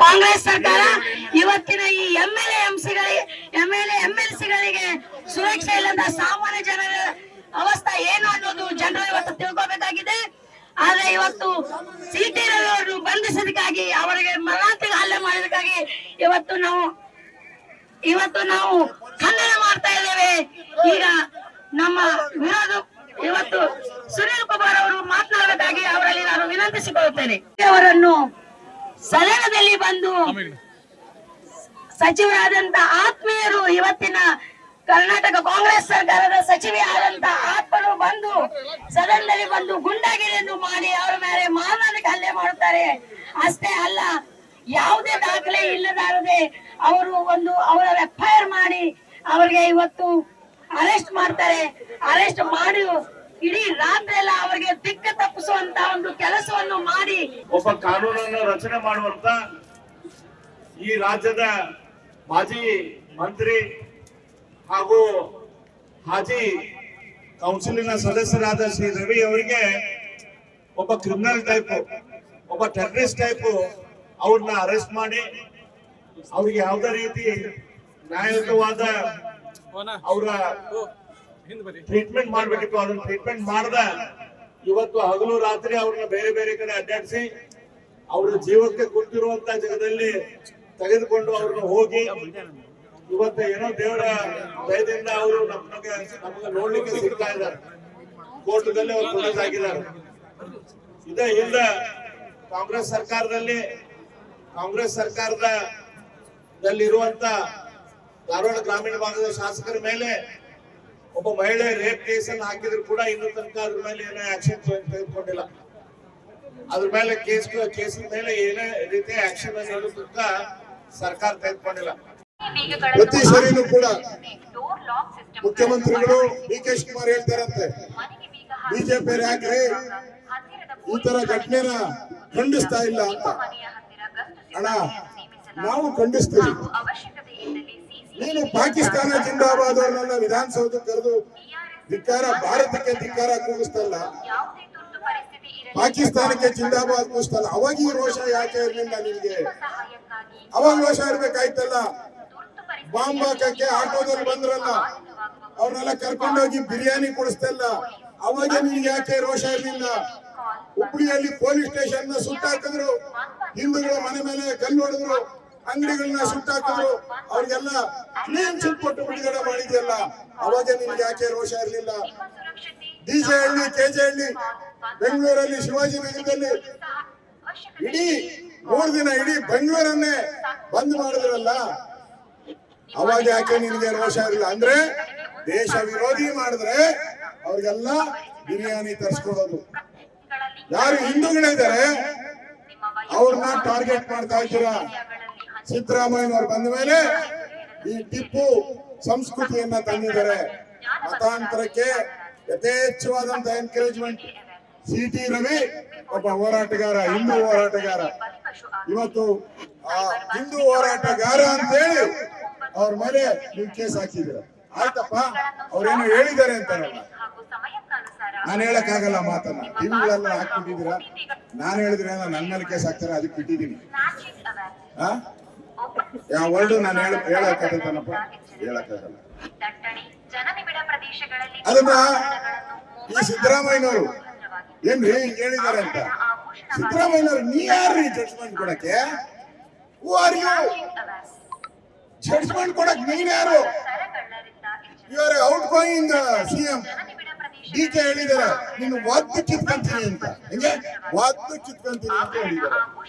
ಕಾಂಗ್ರೆಸ್ ಸರ್ಕಾರ ಇವತ್ತಿನ ಈ ಎಂಎಲ್ಸಿಗಳಿಗೆ ಸುರಕ್ಷೆ ಇಲ್ಲದ ಸಾಮಾನ್ಯ ಜನರ ಅವಸ್ಥೆ ಏನು ಅನ್ನೋದು ಜನರು ಇವತ್ತು ತಿಳ್ಕೋಬೇಕಾಗಿದೆ. ಆದ್ರೆ ಇವತ್ತು ಸಿಟಿ ರವಿ ಅವರನ್ನು ಬಂಧಿಸೋದಕ್ಕಾಗಿ ಅವರಿಗೆ ಮರಣಾಂತಿಕ ಹಲ್ಲೆ ಮಾಡೋದಕ್ಕಾಗಿ ಇವತ್ತು ನಾವು ಖಂಡನೆ ಮಾಡ್ತಾ ಇದ್ದೇವೆ. ಈಗ ನಮ್ಮ ವಿರೋಧ ಇವತ್ತು ಸುನೀಲ್ ಕುಮಾರ್ ಅವರು ಮಾತನಾಡಬೇಕಾಗಿ ಅವರಲ್ಲಿ ನಾನು ವಿನಂತಿಸಿಕೊಳ್ಳುತ್ತೇನೆ. ಅವರನ್ನು ಸದನದಲ್ಲಿ ಬಂದು ಸಚಿವರಾದಂತ ಆತ್ಮೀಯರು ಇವತ್ತಿನ ಕರ್ನಾಟಕ ಕಾಂಗ್ರೆಸ್ ಸರ್ಕಾರದ ಸಚಿವೆ ಆದಂತ ಆತ್ಮರು ಬಂದು ಸದನದಲ್ಲಿ ಬಂದು ಗುಂಡಾಗಿರಿಯನ್ನು ಮಾಡಿ ಅವರ ಮೇಲೆ ಮಾನಸಿಕ ಹಲ್ಲೆ ಮಾಡುತ್ತಾರೆ. ಅಷ್ಟೇ ಅಲ್ಲ, ಯಾವುದೇ ದಾಖಲೆ ಇಲ್ಲದಾರದೆ ಅವರ ಎಫ್ಐಆರ್ ಮಾಡಿ ಅವರಿಗೆ ಇವತ್ತು ಅರೆಸ್ಟ್ ಮಾಡ್ತಾರೆ. ಅರೆಸ್ಟ್ ಮಾಡಿ ಇಡೀ ರಾತ್ರಿ ಎಲ್ಲ ಅವರಿಗೆ ದಿಕ್ಕ ತಪ್ಪಿಸುವಂತ ಒಂದು ಕೆಲಸವನ್ನು ಮಾಡಿ ಒಬ್ಬ ಕಾನೂನನ್ನು ರಚನೆ ಮಾಡುವಂತ ಈ ರಾಜ್ಯದ ಮಾಜಿ ಮಂತ್ರಿ ಹಾಗೂ ಹಾಜಿ ಕೌನ್ಸಿಲಿನ ಸದಸ್ಯರಾದ ಶ್ರೀ ರವಿ ಅವರಿಗೆ ಒಬ್ಬ ಕ್ರಿಮಿನಲ್ ಟೈಪ್, ಒಬ್ಬ ಟೆರರಿಸ್ಟ್ ಟೈಪ್ ಅವ್ರನ್ನ ಅರೆಸ್ಟ್ ಮಾಡಿ ಅವ್ರಿಗೆ ಯಾವುದೇ ರೀತಿ ನ್ಯಾಯಯುತವಾದ ಅವರ ಟ್ರೀಟ್ಮೆಂಟ್ ಮಾಡ್ಬೇಕಿತ್ತು. ಅದನ್ನ ಟ್ರೀಟ್ಮೆಂಟ್ ಮಾಡದ ಇವತ್ತು ಹಗಲು ರಾತ್ರಿ ಅವ್ರನ್ನ ಬೇರೆ ಬೇರೆ ಕಡೆ ಅಡ್ಡಾಡಿಸಿ ಅವರ ಜೀವಕ್ಕೆ ಗೊತ್ತಿರುವಂತ ಜಾಗದಲ್ಲಿ ತೆಗೆದುಕೊಂಡು ಅವ್ರನ್ನ ಹೋಗಿ ಇವತ್ತು ಏನೋ ದೇವರ ದಯದಿಂದ ಅವರು ನಮಗೆ ನೋಡ್ಲಿಕ್ಕೆ ಸಿಗ್ತಾ ಇದ್ದಾರೆ. ಕೋರ್ಟ್ದಲ್ಲಿ ಅವರು ರಿಲೀಸ್ ಆಗಿದ್ದಾರೆ. ಇದೇ ಹಿಂದೆ ಕಾಂಗ್ರೆಸ್ ಸರ್ಕಾರದಲ್ಲಿರುವಂತ ಧಾರವಾಡ ಗ್ರಾಮೀಣ ಭಾಗದ ಶಾಸಕರ ಮೇಲೆ ಒಬ್ಬ ಮಹಿಳೆ ರೇಪ್ ಕೇಸ್ ಅನ್ನು ಹಾಕಿದ್ರು ಕೂಡ ಇನ್ನೂ ತನಕ ಅದ್ರ ಮೇಲೆ ಏನೋ ಆಕ್ಷನ್ ತೆಗೆದುಕೊಂಡಿಲ್ಲ. ಅದ್ರ ಮೇಲೆ ಕೇಸಿನ ಮೇಲೆ ಏನೇ ರೀತಿಯ ಆಕ್ಷನ್ ಅನ್ನೋದು ತನಕ ಸರ್ಕಾರ ತೆಗೆದುಕೊಂಡಿಲ್ಲ. ಪ್ರತಿ ಸರಿನೂ ಕೂಡ ಮುಖ್ಯಮಂತ್ರಿಗಳು ಡಿ.ಕೆ. ಶಿವಕುಮಾರ್ ಹೇಳ್ತಾರಂತೆ, ಬಿಜೆಪಿ ಯಾಕ್ರಿ ಈ ತರ ಘಟನೆನ ಖಂಡಿಸ್ತಾ ಇಲ್ಲ ಅಂತ. ಅಣ್ಣ, ನಾವು ಖಂಡಿಸ್ತೀವಿ. ನೀನು ಪಾಕಿಸ್ತಾನ ಜಿಂದಾಬಾದ್ ಅವ್ರನ್ನೆಲ್ಲ ವಿಧಾನಸೌಧಕ್ಕೆ ಕರೆದು ಧಿಕ್ಕಾರ, ಭಾರತಕ್ಕೆ ಧಿಕ್ಕಾರ ಕೂಗಿಸ್ತಲ್ಲ, ಪಾಕಿಸ್ತಾನಕ್ಕೆ ಜಿಂದಾಬಾದ್ ಕೂಗಿಸ್ತಲ್ಲ. ಅವಾಗ ಈ ರೋಷ ಯಾಕೆ ಇರಲಿಲ್ಲ ನಿನ್ಗೆ? ಅವಾಗ ರೋಷ ಇರ್ಬೇಕಾಯ್ತಲ್ಲ. ಬಾಂಬ್ ಹಾಕಕ್ಕೆ ಆಟೋದಲ್ಲಿ ಬಂದ್ರಲ್ಲ, ಅವ್ರನ್ನೆಲ್ಲ ಕರ್ಕೊಂಡೋಗಿ ಬಿರಿಯಾನಿ ಕೊಡಿಸ್ತಲ್ಲ, ಅವಾಗ ನಿನ್ಗೆ ಯಾಕೆ ರೋಷ ಇರಲಿಲ್ಲ? ಹುಬ್ಬಳ್ಳಿಯಲ್ಲಿ ಪೊಲೀಸ್ ಸ್ಟೇಷನ್ ಸುಟ್ಟಾಕಿದ್ರು, ಹಿಂದೂಗಳ ಮನೆ ಮೇಲೆ ಕಲ್ಲು ಹೊಡೆದ್ರು, ಅಂಗಡಿಗಳನ್ನ ಸುಟ್ಟಾಕಿದ್ರು, ಅವ್ರಿಗೆಲ್ಲ ಕ್ಲೀನ್ ಚಿಟ್ ಕೊಟ್ಟು ಬಿಡುಗಡೆ ಮಾಡಿದ್ಯಲ್ಲ, ಅವಾಗ ನಿಮ್ಗೆ ಯಾಕೆ ರೋಷ ಇರಲಿಲ್ಲ? ಡಿಜೆ ಹಳ್ಳಿ, ಕೆಜೆ ಹಳ್ಳಿ, ಬೆಂಗಳೂರಲ್ಲಿ, ಶಿವಾಜಿನಗರದಲ್ಲಿ ಇಡೀ 3 ದಿನ ಇಡೀ ಬೆಂಗಳೂರನ್ನೇ ಬಂದ್ ಮಾಡಿದ್ರಲ್ಲ, ಅವಾಗ ಯಾಕೆ ನಿನ್ಗೆ ರೋಷ ಇರಲಿಲ್ಲ? ಅಂದ್ರೆ ದೇಶ ವಿರೋಧಿ ಮಾಡಿದ್ರೆ ಅವ್ರಿಗೆಲ್ಲ ಬಿರಿಯಾನಿ ತರಿಸ್ಕೊಡೋದು. ಯಾರು ಹಿಂದೂಗಳಿದ್ದಾರೆ ಅವ್ರನ್ನ ಟಾರ್ಗೆಟ್ ಮಾಡ್ತಾ ಇದ್ದೀರಾ. ಸಿದ್ದರಾಮಯ್ಯನವ್ರು ಬಂದ ಮೇಲೆ ಈ ಟಿಪ್ಪು ಸಂಸ್ಕೃತಿಯನ್ನ ತಂದಿದ್ದಾರೆ. ಮತಾಂತರಕ್ಕೆ ಯಥೇಚ್ಛವಾದಂತ ಎನ್ಕರೇಜ್ಮೆಂಟ್. ಸಿ.ಟಿ. ರವಿ ಒಬ್ಬ ಹೋರಾಟಗಾರ, ಹಿಂದೂ ಹೋರಾಟಗಾರ. ಇವತ್ತು ಆ ಹಿಂದೂ ಹೋರಾಟಗಾರ ಅಂತೇಳಿ ಅವ್ರ ಮೇಲೆ ನೀವು ಕೇಸ್ ಹಾಕಿದ್ದೀರ. ಆಯ್ತಪ್ಪ, ಅವ್ರೇನು ಹೇಳಿದ್ದಾರೆ ಅಂತಾರಲ್ಲ, ನಾನು ಹೇಳಕ್ಕಾಗಲ್ಲ ಮಾತನ್ನ. ಟಿವಿಗಳೆಲ್ಲ ಹಾಕ್ಬಿಟ್ಟಿದ್ದೀರಾ. ನಾನು ಹೇಳಿದ್ರೆ ನನ್ನ ಮೇಲೆ ಕೇಸ್ ಹಾಕ್ತಾರೆ, ಅದಕ್ಕೆ ಬಿಟ್ಟಿದ್ದೀನಿ. ಯಾವ ವರ್ಡ್ ನಾನು ಹೇಳಕ್ಕಾಗತ್ತನಪ್ಪ? ಹೇಳಕ್ಕಾಗಲ್ಲ. ಅದನ್ನ ಈ ಸಿದ್ದರಾಮಯ್ಯನವರು ಏನ್ರಿ ಹೇಳಿದ್ದಾರೆ ಅಂತ. ಸಿದ್ದರಾಮಯ್ಯನವರು ನೀ ಯಾರ್ರಿ ಜಡ್ಜ್ಮೆಂಟ್ ಕೊಡಕ್ಕೆ? Who are you? ಜಡ್ಜ್ಮೆಂಟ್ ಕೊಡಕ್ ನೀನ್ ಯಾರು? You are outgoing CM. DK. ಹೇಳಿದಾರೆ ನೀನು ಒದ್ದು ಕಿತ್ಕೊಂತೀನಿ ಅಂತ. ಹಿಂಗೆ ಒದ್ದು ಕಿತ್ಕೊಂತೀನಿ ಅಂತ ಹೇಳಿದಾರೆ.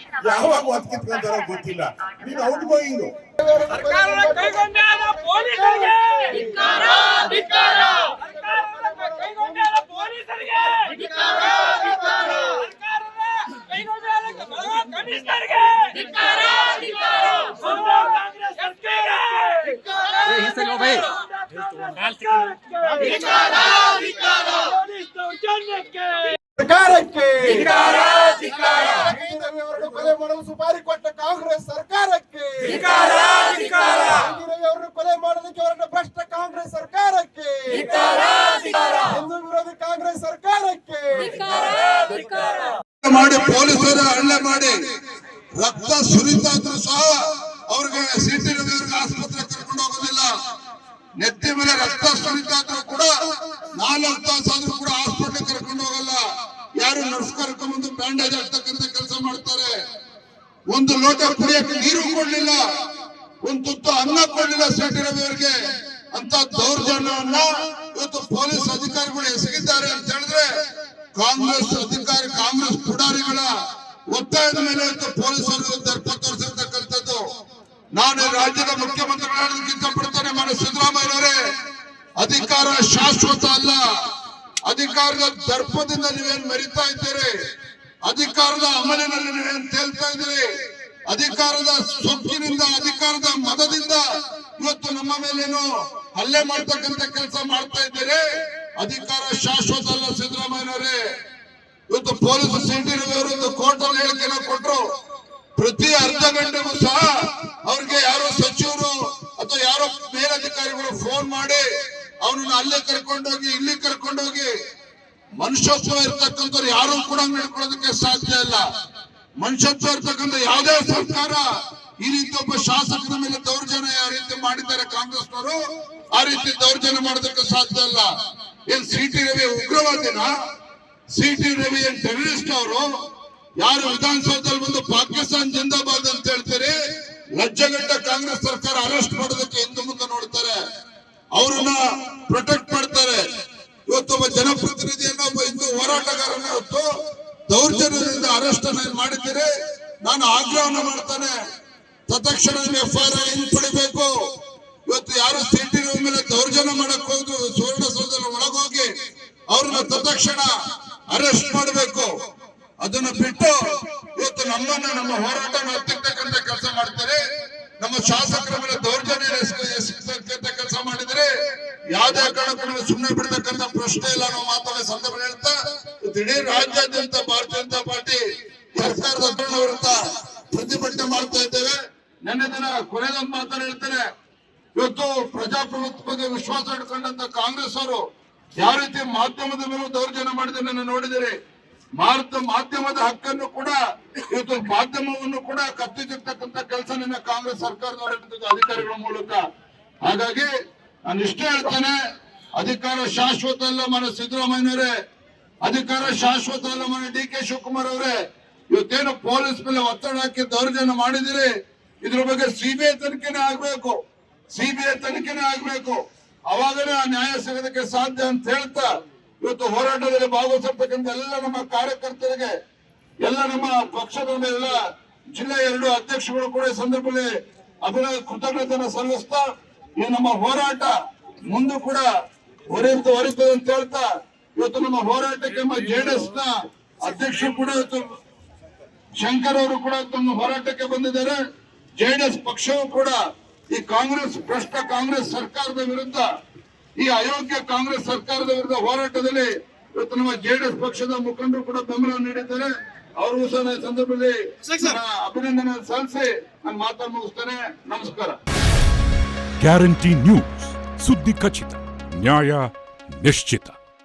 ಯಾವಾಗ ಒದ್ದು ಕಿತ್ಕೊಂತಾರೋ ಗೊತ್ತಿಲ್ಲ. ನೀನು ಔಟ್ ಗೋಯಿಂಗ್. ಸರ್ಕಾರಕ್ಕೆ ಕೊಲೆ ಮಾಡಲು ಸುಪಾರಿ ಕೊಟ್ಟ ಕಾಂಗ್ರೆಸ್ ಸರ್ಕಾರಕ್ಕೆ, ಅವರನ್ನು ಕೊಲೆ ಮಾಡೋದಕ್ಕೆ ಹೊರಟ ಭ್ರಷ್ಟ ಕಾಂಗ್ರೆಸ್ ಸರ್ಕಾರಕ್ಕೆ, ಹಿಂದೂ ವಿರೋಧಿ ಕಾಂಗ್ರೆಸ್ ಸರ್ಕಾರಕ್ಕೆ ಮಾಡಿ ಪೊಲೀಸರು ಹಲ್ಲೆ ಮಾಡಿ ರಕ್ತ ಸುರಿತಾ ಅವ್ರಿಗೆ ಸಿಟಿ ರವಿಯವ್ರಿಗೆ ಆಸ್ಪತ್ರೆ ಕರ್ಕೊಂಡು ಹೋಗೋದಿಲ್ಲ. ನೆತ್ತಿ ಮೇಲೆ ರಕ್ತ ಸುರಿತಾ ಇದ್ರು ಕೂಡ 4 ತಾಸು ಆದ್ರೂ ಕೂಡ ಹಾಸ್ಪಿಟಲ್ ಕರ್ಕೊಂಡು ಹೋಗಲ್ಲ. ಯಾರು ನರ್ಸ್ ಕರ್ಕೊಂಡ್ಬಂದು ಬ್ಯಾಂಡೇಜ್ ಆಗ್ತಕ್ಕಂಥ ಕೆಲಸ ಮಾಡ್ತಾರೆ. ಒಂದು ಲೋಟ ಕುಡಿಯಕ್ಕೆ ನೀರು ಕೊಡ್ಲಿಲ್ಲ, ಒಂದು ತುತ್ತು ಅನ್ನ ಕೊಡ್ಲಿಲ್ಲ ಸಿಟಿ ರವಿಯವರಿಗೆ. ಅಂತ ದೌರ್ಜನ್ಯವನ್ನ ಇವತ್ತು ಪೊಲೀಸ್ ಅಧಿಕಾರಿಗಳು ಎಸಗಿದ್ದಾರೆ ಅಂತ ಹೇಳಿದ್ರೆ ಕಾಂಗ್ರೆಸ್ ಪುಡಾರಿಗಳ ಒತ್ತಾಯದ ಮೇಲೆ ಇವತ್ತು ಪೊಲೀಸರು ದರ್ಪ ತೋರಿಸಿರ್ತಕ್ಕಂಥದ್ದು. ನಾನು ರಾಜ್ಯದ ಮುಖ್ಯಮಂತ್ರಿಗಳಾಗೋದಕ್ಕೆ ಇಷ್ಟಪಡ್ತೇನೆ. ಮಾನ್ಯ ಸಿದ್ದರಾಮಯ್ಯನವರೇ, ಅಧಿಕಾರ ಶಾಶ್ವತ ಅಲ್ಲ. ಅಧಿಕಾರದ ದರ್ಪದಿಂದ ನೀವೇನ್ ಮೆರಿತಾ ಇದ್ದೀರಿ, ಅಧಿಕಾರದ ಅಮಲಿನಲ್ಲಿ ನೀವೇನ್ ತೇಲ್ತಾ ಇದ್ದೀರಿ, ಅಧಿಕಾರದ ಸೊಕ್ಕಿನಿಂದ, ಅಧಿಕಾರದ ಮದದಿಂದ ಇವತ್ತು ನಮ್ಮ ಮೇಲೇನು ಹಲ್ಲೆ ಮಾಡ್ತಕ್ಕಂಥ ಕೆಲಸ ಮಾಡ್ತಾ ಇದ್ದೀರಿ. ಅಧಿಕಾರ ಶಾಶ್ವತ ಅಲ್ಲ ಸಿದ್ದರಾಮಯ್ಯನವರೇ. ಇವತ್ತು ಪೊಲೀಸ್ ಸಿಟಿ ರವಿಯವರು ಕೋರ್ಟ್ ಅಲ್ಲಿ ಹೇಳಿಕೆನ ಕೊಟ್ಟರು. ಪ್ರತಿ ಅರ್ಧ ಗಂಟೆಗೂ ಸಹ ಅವ್ರಿಗೆ ಯಾರೋ ಸಚಿವರು ಅಥವಾ ಯಾರೋ ಮೇಲಧಿಕಾರಿಗಳು ಫೋನ್ ಮಾಡಿ ಅವನನ್ನ ಅಲ್ಲೇ ಕರ್ಕೊಂಡೋಗಿ ಇಲ್ಲಿ ಕರ್ಕೊಂಡೋಗಿ, ಮನುಷ್ಯತ್ವ ಇರ್ತಕ್ಕಂಥವ್ರು ಯಾರು ಕೂಡ ನಡ್ಕೊಳ್ಳೋದಕ್ಕೆ ಸಾಧ್ಯ ಇಲ್ಲ. ಮನುಷ್ಯತ್ವ ಇರ್ತಕ್ಕಂಥ ಯಾವುದೇ ಸರ್ಕಾರ ಈ ರೀತಿ ಒಬ್ಬ ಶಾಸಕರ ಮೇಲೆ ದೌರ್ಜನ್ಯ ಯಾವ ರೀತಿ ಮಾಡಿದ್ದಾರೆ ಕಾಂಗ್ರೆಸ್ನವರು, ಆ ರೀತಿ ದೌರ್ಜನ್ಯ ಮಾಡೋದಕ್ಕೆ ಸಾಧ್ಯ ಇಲ್ಲ. ಏನ್ ಸಿಟಿ ರವಿ ಉಗ್ರವಾದಿನ? ಸಿಟಿ ರವಿ ಏನ್ ಟೆರರಿಸ್ಟ್? ಅವರು ಯಾರು ವಿಧಾನಸೌಧದಲ್ಲಿ ಬಂದು ಪಾಕಿಸ್ತಾನ್ ಜಿಂದಾಬಾದ್ ಅಂತ ಹೇಳ್ತೀರಿ, ಲಜ್ಜೆಗಟ್ಟ ಕಾಂಗ್ರೆಸ್ ಸರ್ಕಾರ ಅರೆಸ್ಟ್ ಮಾಡೋದಕ್ಕೆ ಹಿಂದೆ ಮುಂದೆ ನೋಡ್ತಾರೆ, ಅವರನ್ನ ಪ್ರೊಟೆಕ್ಟ್ ಮಾಡ್ತಾರೆ. ಇವತ್ತು ಒಬ್ಬ ಜನಪ್ರತಿನಿಧಿಯನ್ನ, ಒಬ್ಬ ಹಿಂದೂ ಹೋರಾಟಗಾರನ ಇವತ್ತು ದೌರ್ಜನ್ಯದಿಂದ ಅರೆಸ್ಟ್ ಮಾಡಿದ್ದೀರಿ. ನಾನು ಆಗ್ರಹವನ್ನು ಮಾಡ್ತಾನೆ, ತತ್ಕ್ಷಣ FIR ಹಿಂಪಡಿಬೇಕು. ಇವತ್ತು ಯಾರು ಸಿಟಿ ಮೇಲೆ ದೌರ್ಜನ್ಯ ಮಾಡಕ್ ಹೋದ್ರು ಸುವರ್ಣಸೌಧದಲ್ಲಿ ಒಳಗೋಗಿ ಅವ್ರನ್ನ ತತ್ಕ್ಷಣ ಅರೆಸ್ಟ್ ಮಾಡಬೇಕು. ಅದನ್ನ ಬಿಟ್ಟು ಇವತ್ತು ನಮ್ಮ ಹೋರಾಟನ ಹತ್ತಿರ್ತಕ್ಕಂಥ ಕೆಲಸ ಮಾಡ್ತಾರೆ. ನಮ್ಮ ಶಾಸಕರ ಮೇಲೆ ದೌರ್ಜನ್ಯ ಎಸಗತಕ್ಕಂಥ ಕೆಲಸ ಮಾಡಿದ್ರೆ ಯಾವುದೇ ಕಾರಣಕ್ಕೂ ಸುಮ್ಮನೆ ಬಿಡ್ತಕ್ಕಂಥ ಪ್ರಶ್ನೆ ಇಲ್ಲ ಅನ್ನೋ ಮಾತನ್ನ ಸಂದರ್ಭ ಹೇಳ್ತಾ, ಇಡೀ ರಾಜ್ಯಾದ್ಯಂತ ಭಾರತೀಯ ಜನತಾ ಪಾರ್ಟಿ ಸರ್ಕಾರದ ವಿರುದ್ಧ ಪ್ರತಿಭಟನೆ ಮಾಡ್ತಾ ಇದ್ದೇವೆ. ನಿನ್ನೆ ದಿನ ಕೊನೆಗೊಂದು ಮಾತನ್ನ ಹೇಳ್ತಾರೆ. ಇವತ್ತು ಪ್ರಜಾಪ್ರಭುತ್ವ ಬಗ್ಗೆ ವಿಶ್ವಾಸ ಇಟ್ಕೊಂಡಂತ ಕಾಂಗ್ರೆಸ್ ಅವರು ಯಾವ ರೀತಿ ಮಾಧ್ಯಮದ ಮೇಲೂ ದೌರ್ಜನ್ಯ ಮಾಡಿದ್ರೆ ನನ್ನ ನೋಡಿದಿರಿ. ಮಾಧ್ಯಮದ ಹಕ್ಕನ್ನು ಕೂಡ ಇವತ್ತು ಮಾಧ್ಯಮವನ್ನು ಕೂಡ ಕತ್ತಿರ್ತಕ್ಕಂಥ ಕೆಲಸ ನಿನ್ನ ಕಾಂಗ್ರೆಸ್ ಸರ್ಕಾರದವರ ಅಧಿಕಾರಿಗಳ ಮೂಲಕ. ಹಾಗಾಗಿ ನಾನು ಇಷ್ಟೇ ಹೇಳ್ತೇನೆ, ಅಧಿಕಾರ ಶಾಶ್ವತ ಅಲ್ಲ ಮಾನ್ಯ ಸಿದ್ದರಾಮಯ್ಯನವರೇ, ಅಧಿಕಾರ ಶಾಶ್ವತ ಅಲ್ಲ ಮಾನ್ಯ DK ಶಿವಕುಮಾರ್ ಅವರೇ. ಇವತ್ತೇನು ಪೊಲೀಸ್ ಮೇಲೆ ಒತ್ತಡ ಹಾಕಿ ದೌರ್ಜನ್ಯ ಮಾಡಿದಿರಿ, ಇದ್ರ ಬಗ್ಗೆ CBI ತನಿಖೆನೇ ಆಗ್ಬೇಕು, CBI ತನಿಖೆನೇ ಆಗ್ಬೇಕು. ಅವಾಗನೇ ಆ ನ್ಯಾಯ ಸಿಗೋದಕ್ಕೆ ಸಾಧ್ಯ ಅಂತ ಹೇಳ್ತಾ, ಇವತ್ತು ಹೋರಾಟದಲ್ಲಿ ಭಾಗವಹಿಸಿರ್ತಕ್ಕಂಥ ಎಲ್ಲ ನಮ್ಮ ಕಾರ್ಯಕರ್ತರಿಗೆ, ಎಲ್ಲ ನಮ್ಮ ಪಕ್ಷದ ಎಲ್ಲ ಜಿಲ್ಲೆಯ 2 ಅಧ್ಯಕ್ಷಗಳು ಕೂಡ ಈ ಸಂದರ್ಭದಲ್ಲಿ ಕೃತಜ್ಞತೆಯನ್ನು ಸಲ್ಲಿಸ್ತಾ, ಈ ನಮ್ಮ ಹೋರಾಟ ಮುಂದೆ ಕೂಡ ಹೊರೀತದೆ ಅಂತ ಹೇಳ್ತಾ, ಇವತ್ತು ನಮ್ಮ ಹೋರಾಟಕ್ಕೆ ನಮ್ಮ JDS ನ ಅಧ್ಯಕ್ಷರು ಕೂಡ ಇವತ್ತು ಶಂಕರ್ ಅವರು ಕೂಡ ತಮ್ಮ ಹೋರಾಟಕ್ಕೆ ಬಂದಿದ್ದಾರೆ. JDS ಪಕ್ಷವು ಕೂಡ ಈ ಭ್ರಷ್ಟ ಕಾಂಗ್ರೆಸ್ ಸರ್ಕಾರದ ವಿರುದ್ಧ, ಈ ಅಯೋಗ್ಯ ಕಾಂಗ್ರೆಸ್ ಸರ್ಕಾರದ ವಿರುದ್ಧ ಹೋರಾಟದಲ್ಲಿ ಇವತ್ತು ನಮ್ಮ JDS ಪಕ್ಷದ ಮುಖಂಡರು ಕೂಡ ಬೆಂಬಲ ನೀಡಿದ್ದಾರೆ. ಅವ್ರಿಗೂ ಸಹ ಈ ಸಂದರ್ಭದಲ್ಲಿ ಅಭಿನಂದನೆ ಸಲ್ಲಿಸಿ ನಾನು ಮಾತನ್ನು ಮುಗಿಸ್ತೇನೆ. ನಮಸ್ಕಾರ. ಗ್ಯಾರಂಟಿ ನ್ಯೂಸ್, ಸುದ್ದಿ ಖಚಿತ, ನ್ಯಾಯ ನಿಶ್ಚಿತ.